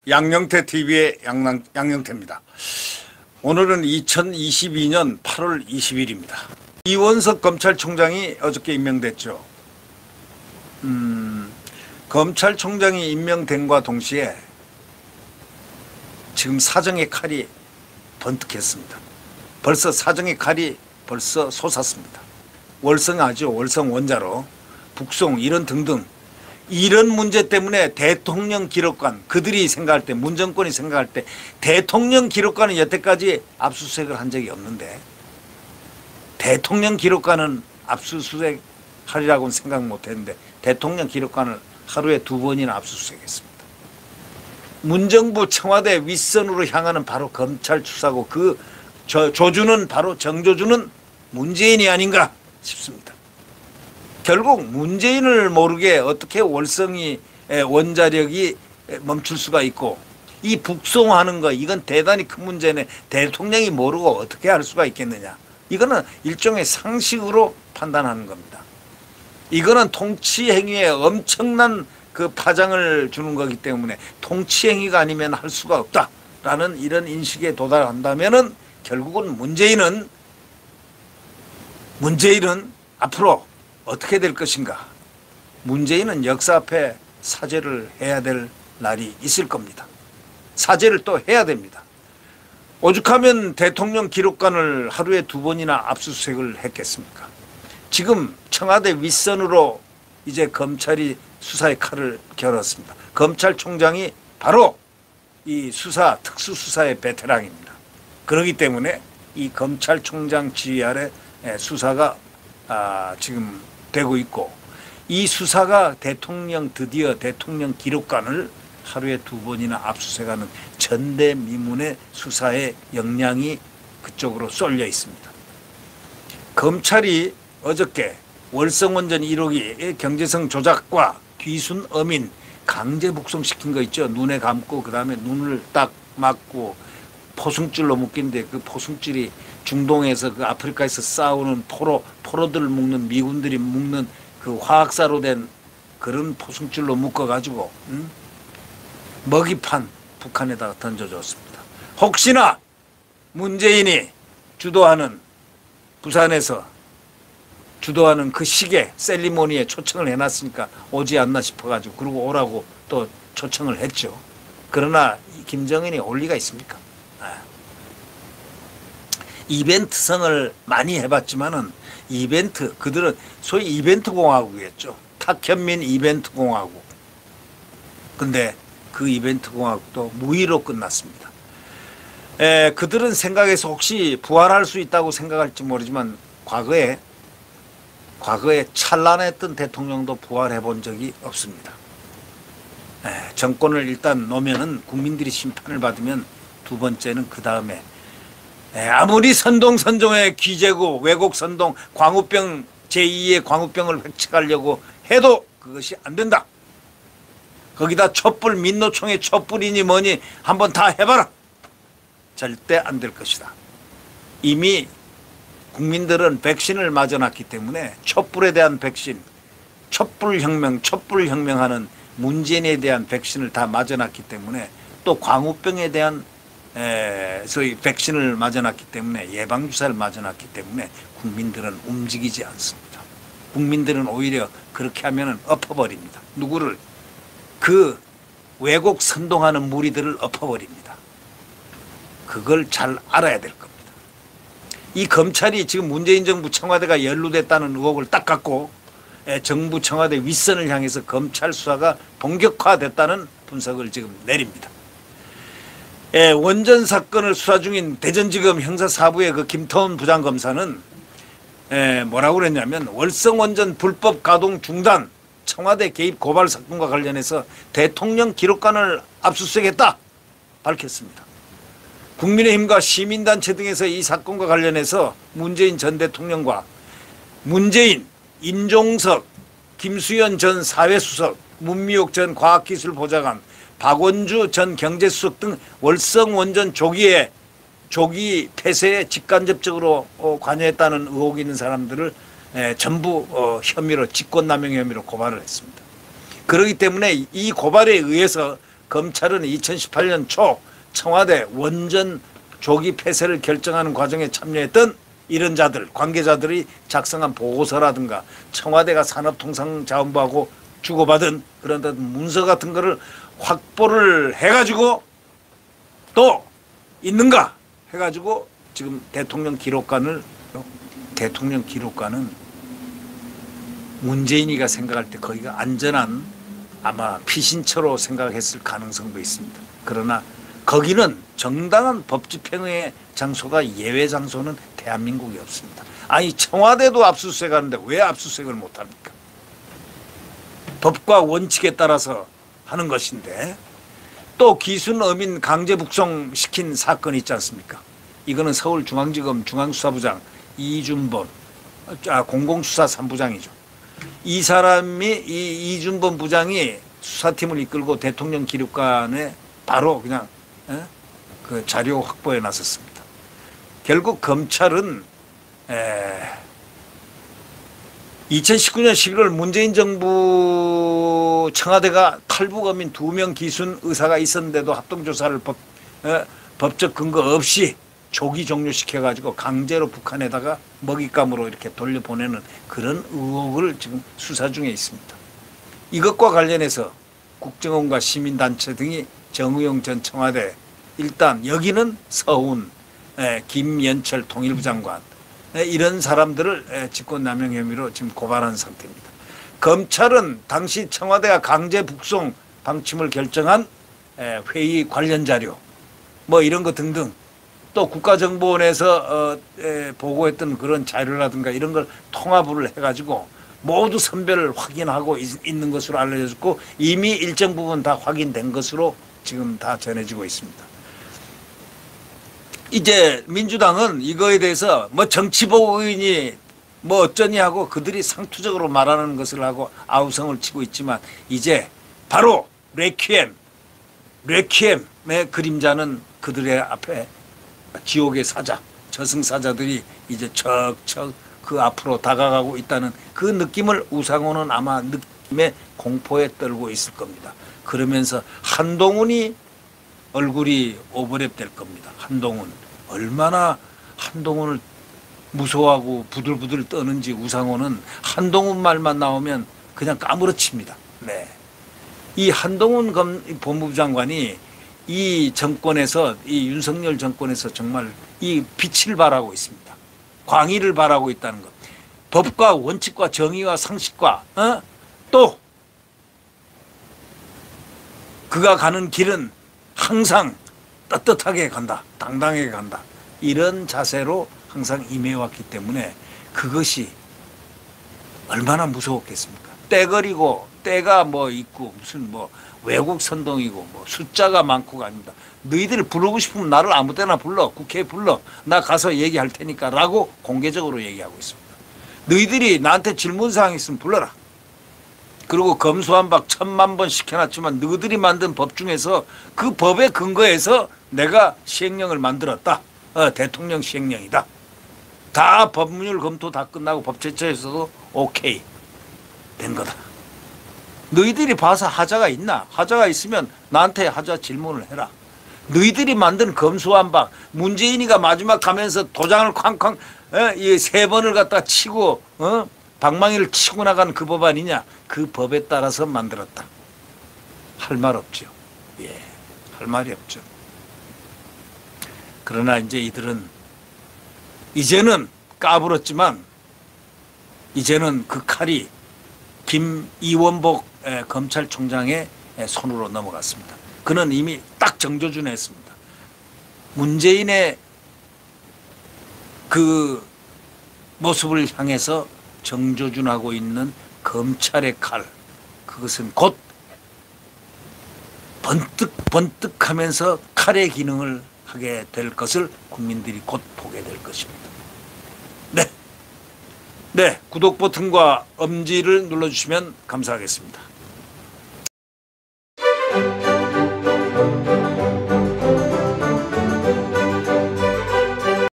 양영태 TV의 양영태입니다. 오늘은 2022년 8월 20일입니다. 이원석 검찰총장이 어저께 임명됐죠. 검찰총장이 임명된과 동시에 지금 사정의 칼이 번뜩했습니다. 벌써 사정의 칼이 벌써 솟았습니다. 월성하죠. 월성 원자로 북송 이런 등등 이런 문제 때문에 대통령 기록관, 그들이 생각할 때, 문정권이 생각할 때 대통령 기록관은 여태까지 압수수색을 한 적이 없는데 대통령 기록관은 압수수색 하리라고는 생각 못했는데 대통령 기록관을 하루에 2번이나 압수수색했습니다. 문정부 청와대 윗선으로 향하는 바로 검찰 수사고 그 조주는 바로 정조주는 문재인이 아닌가 싶습니다. 결국 문재인을 모르게 어떻게 월성이 원자력이 멈출 수가 있고 이 북송하는 거 이건 대단히 큰 문제네. 대통령이 모르고 어떻게 할 수가 있겠느냐. 이거는 일종의 상식으로 판단하는 겁니다. 이거는 통치행위에 엄청난 그 파장을 주는 거기 때문에 통치행위가 아니면 할 수가 없다라는 이런 인식에 도달한다면은 결국은 문재인은 앞으로 어떻게 될 것인가. 문재인은 역사 앞에 사죄를 해야 될 날이 있을 겁니다. 사죄를 또 해야 됩니다. 오죽하면 대통령 기록관을 하루에 2번이나 압수수색을 했겠습니까? 지금 청와대 윗선으로 이제 검찰이 수사의 칼을 겨눴습니다. 검찰총장이 바로 이 특수수사의 베테랑입니다. 그렇기 때문에 이 검찰총장 지휘 아래 수사가 지금 되고 있고 이 수사가 드디어 대통령 기록관을 하루에 2번이나 압수수색하는 전대미문의 수사의 역량이 그쪽으로 쏠려 있습니다. 검찰이 어저께 월성원전 1호기 경제성 조작과 귀순 어민 강제 북송시킨 거 있죠. 눈에 감고 그다음에 눈을 딱 막고 포승줄로 묶인데 그 포승줄이 중동에서 그 아프리카에서 싸우는 포로들을 묶는 미군들이 묶는 그 화학사로 된 그런 포승줄로 묶어가지고 먹이판 북한에다가 던져줬습니다. 혹시나 문재인이 부산에서 주도하는 그 시계 셀리모니에 초청을 해놨으니까 오지 않나 싶어가지고 그러고 오라고 또 초청을 했죠. 그러나 김정은이 올 리가 있습니까? 이벤트성을 많이 해봤지만은 그들은 소위 이벤트 공화국이었죠. 탁현민 이벤트 공화국. 근데 그 이벤트 공화국도 무의로 끝났습니다. 그들은 생각해서 혹시 부활할 수 있다고 생각할지 모르지만 과거에 찬란했던 대통령도 부활해 본 적이 없습니다. 정권을 일단 놓으면은 국민들이 심판을 받으면 두 번째는 그 다음에 아무리 선동선종의 귀재고 왜곡 선동 광우병 제2의 광우병을 획책하려고 해도 그것이 안 된다. 거기다 촛불 민노총의 촛불이니 뭐니 한번 다 해봐라. 절대 안 될 것이다. 이미 국민들은 백신을 맞아놨기 때문에 촛불에 대한 백신, 촛불혁명하는 문재인에 대한 백신을 다 맞아놨기 때문에 또 광우병에 대한 소위 백신을 맞아놨기 때문에 예방주사를 맞아놨기 때문에 국민들은 움직이지 않습니다. 국민들은 오히려 그렇게 하면은 엎어버립니다. 누구를? 그 왜곡 선동하는 무리들을 엎어버립니다. 그걸 잘 알아야 될 겁니다. 이 검찰이 지금 문재인 정부 청와대가 연루됐다는 의혹을 딱 갖고 정부 청와대 윗선을 향해서 검찰 수사가 본격화됐다는 분석을 지금 내립니다. 원전 사건을 수사 중인 대전지검 형사사부의 그 김태원 부장검사는 뭐라고 그랬냐면 월성원전 불법 가동 중단 청와대 개입 고발 사건과 관련해서 대통령 기록관을 압수수색했다 밝혔습니다. 국민의힘과 시민단체 등에서 이 사건과 관련해서 문재인 전 대통령과 문재인, 임종석, 김수현 전 사회수석, 문미옥 전 과학기술보좌관, 박원주 전 경제수석 등 월성원전 조기 폐쇄에 직간접적으로 관여했다는 의혹이 있는 사람들을 전부 혐의로 직권남용 혐의로 고발을 했습니다. 그렇기 때문에 이 고발에 의해서 검찰은 2018년 초 청와대 원전 조기 폐쇄를 결정하는 과정에 참여했던 이런 자들, 관계자들이 작성한 보고서라든가 청와대가 산업통상자원부하고 주고받은 그런 문서 같은 거를 확보를 해가지고 또 있는가 해가지고 지금 대통령 기록관은 문재인이가 생각할 때 거기가 안전한 아마 피신처로 생각했을 가능성도 있습니다. 그러나 거기는 정당한 법 집행의 장소가 예외 장소는 대한민국이 없습니다. 아니 청와대도 압수수색 하는데 왜 압수수색을 못합니까? 법과 원칙에 따라서 하는 것인데 또 기순 어민 강제 북송시킨 사건이 있지 않습니까? 이거는 서울중앙지검 중앙수사부장 이준범 공공수사 3부장이죠. 이 사람이 이준범 부장이 수사팀을 이끌고 대통령 기록관에 바로 그냥 그 자료 확보에 나섰습니다. 결국 검찰은 2019년 11월 문재인 정부 청와대가 탈북어민 2명 기순 의사가 있었는데도 합동조사를 법적 근거 없이 조기 종료시켜가지고 강제로 북한에다가 먹잇감으로 이렇게 돌려보내는 그런 의혹을 지금 수사 중에 있습니다. 이것과 관련해서 국정원과 시민단체 등이 정의용 전 청와대 일단 여기는 서훈, 김연철 통일부 장관 이런 사람들을 직권남용 혐의로 지금 고발한 상태입니다. 검찰은 당시 청와대가 강제 북송 방침을 결정한 회의 관련 자료 뭐 이런 거 등등 또 국가정보원에서 보고했던 그런 자료라든가 이런 걸 통합을 해가지고 모두 선별을 확인하고 있는 것으로 알려졌고 이미 일정 부분 다 확인된 것으로 지금 다 전해지고 있습니다. 이제 민주당은 이거에 대해서 뭐 정치보복 의원이 뭐 어쩌니 하고 그들이 상투적으로 말하는 것을 하고 아우성을 치고 있지만 이제 바로 레퀴엠의 그림자는 그들의 앞에 지옥의 사자, 저승사자들이 이제 척척 그 앞으로 다가가고 있다는 그 느낌을 우상호는 아마 느낌의 공포에 떨고 있을 겁니다. 그러면서 한동훈이 얼굴이 오버랩 될 겁니다. 한동훈. 얼마나 한동훈을 무서워하고 부들부들 떠는지 우상호는 한동훈 말만 나오면 그냥 까무러칩니다. 네. 이 한동훈 법무부 장관이 이 정권에서 이 윤석열 정권에서 정말 이 빛을 발하고 있습니다. 광의를 발하고 있다는 것. 법과 원칙과 정의와 상식과 또 그가 가는 길은 항상 떳떳하게 간다. 당당하게 간다. 이런 자세로 항상 임해왔기 때문에 그것이 얼마나 무서웠겠습니까? 떼거리고 때가 뭐 있고 무슨 뭐 외국 선동이고 뭐 숫자가 많고가 아닙니다. 너희들 부르고 싶으면 나를 아무 때나 불러. 국회에 불러. 나 가서 얘기할 테니까 라고 공개적으로 얘기하고 있습니다. 너희들이 나한테 질문사항 있으면 불러라. 그리고 검수완박 1000만 번 시켜놨지만 너희들이 만든 법 중에서 그 법에 근거해서 내가 시행령을 만들었다. 대통령 시행령이다. 다 법률 검토 다 끝나고 법제처에서도 오케이 된 거다. 너희들이 봐서 하자가 있나? 하자가 있으면 나한테 하자 질문을 해라. 너희들이 만든 검수완박 문재인이가 마지막 가면서 도장을 쾅쾅 이 3번을 갖다 치고 방망이를 치고 나간 그 법 아니냐? 그 법에 따라서 만들었다. 할 말 없죠. 예, 할 말이 없죠. 그러나 이제 이들은 이제는 까불었지만 이제는 그 칼이 이원복 검찰총장의 손으로 넘어갔습니다. 그는 이미 딱 정조준에 했습니다. 문재인의 그 모습을 향해서 정조준하고 있는 검찰의 칼, 그것은 곧 번뜩번뜩하면서 칼의 기능을 하게 될 것을 국민들이 곧 보게 될 것입니다. 네, 구독 버튼과 엄지를 눌러주시면 감사하겠습니다.